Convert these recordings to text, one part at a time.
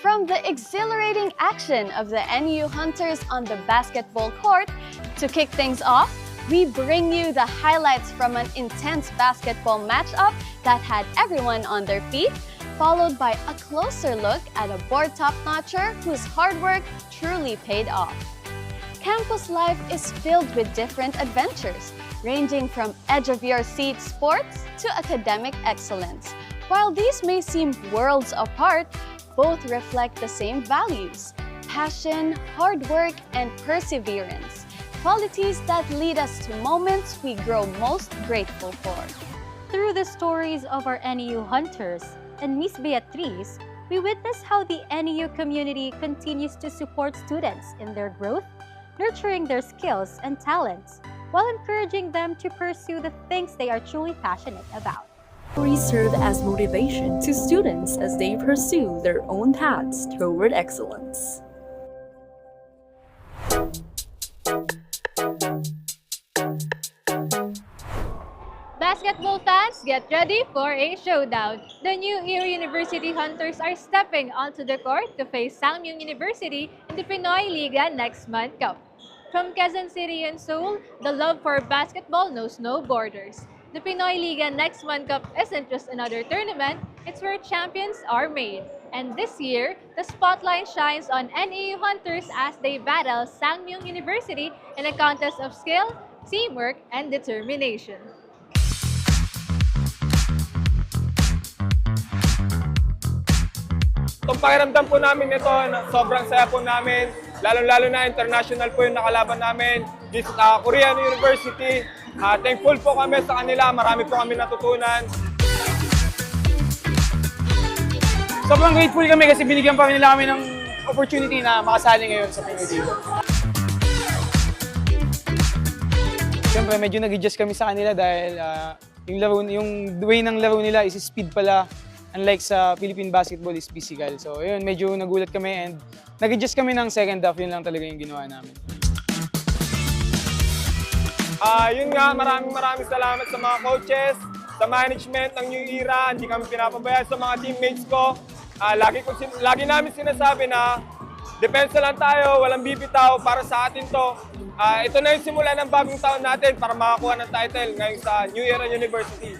From the exhilarating action of the NU Hunters on the basketball court, to kick things off, we bring you the highlights from an intense basketball matchup that had everyone on their feet, followed by a closer look at a board top-notcher whose hard work truly paid off. Campus life is filled with different adventures, ranging from edge-of-your-seat sports to academic excellence. While these may seem worlds apart, both reflect the same values: passion, hard work, and perseverance. Qualities that lead us to moments we grow most grateful for. Through the stories of our NEU Hunters and Miss Beatriz, we witness how the NEU community continues to support students in their growth, nurturing their skills and talents, while encouraging them to pursue the things they are truly passionate about. We serve as motivation to students as they pursue their own paths toward excellence. Basketball fans, get ready for a showdown. The New Era University Hunters are stepping onto the court to face Sangmyung University in the Pinoy Liga Next Month Cup. From Quezon City and Seoul, the love for basketball knows no borders. The Pinoy Liga Next Month Cup isn't just another tournament, it's where champions are made. And this year, the spotlight shines on NEU Hunters as they battle Sangmyung University in a contest of skill, teamwork, and determination. Itong pakiramdam po namin ito, sobrang saya po namin. Lalo-lalo na international po yung nakalaban namin. This Korean University. Thankful po kami sa kanila. Marami po kami natutunan. Sobrang grateful kami kasi binigyan pa nila kami ng opportunity na makasali ngayon sa Pinoy Liga. Siyempre, medyo nag-adjust kami sa kanila dahil yung way ng laro nila is speed pala. Unlike sa Philippine basketball is physical. So yun, medyo nagulat kami and nag-adjust kami ng second half. Yun lang talaga yung ginawa namin. Yun nga, maraming salamat sa mga coaches, sa management ng New Era. Hindi kami pinapabayaan sa mga teammates ko. Lagi namin sinasabi na depensa lang tayo, walang bibitaw para sa atin to. Ito na yung simula ng bagong taon natin para makakuha ng title ngayon sa New Era University.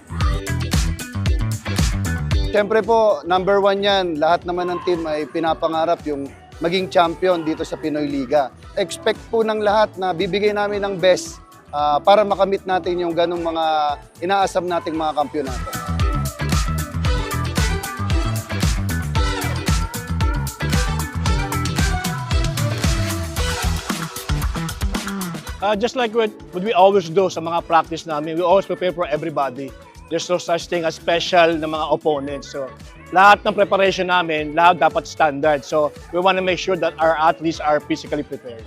Siyempre po, number one yan. Lahat naman ng team ay pinapangarap yung maging champion dito sa Pinoy Liga. Expect po ng lahat na bibigay namin ng best para makamit natin yung ganong mga inaasam nating mga kampiyonato. Just like what we always do sa mga practice namin, we always prepare for everybody. There's no such thing as special na mga opponents. So, lahat ng preparation namin, lahat dapat standard. So, we want to make sure that our athletes are physically prepared.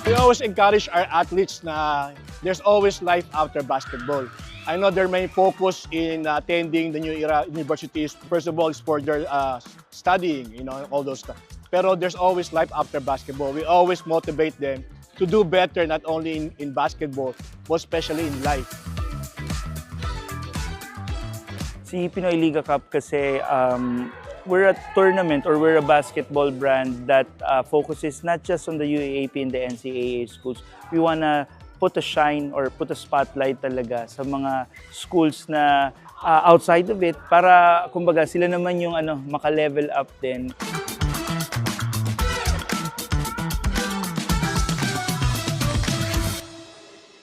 We always encourage our athletes na there's always life after basketball. I know their main focus in attending the New Era universities, first of all, is for their studying, all those stuff. Pero there's always life after basketball. We always motivate them to do better, not only in basketball, but especially in life. Si Pinoy Liga Cup kasi we're a tournament or we're a basketball brand that focuses not just on the UAAP and the NCAA schools. We wanna put a shine or put a spotlight talaga sa mga schools na outside of it para kumbaga sila naman yung maka-level up din.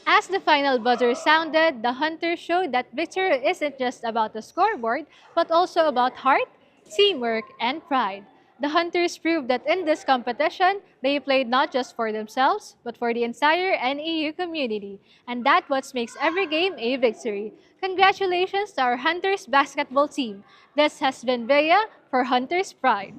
As the final buzzer sounded, the Hunters showed that victory isn't just about the scoreboard, but also about heart, teamwork, and pride. The Hunters proved that in this competition, they played not just for themselves, but for the entire NEU community. And that's what makes every game a victory. Congratulations to our Hunters basketball team. This has been Bea for Hunters Pride.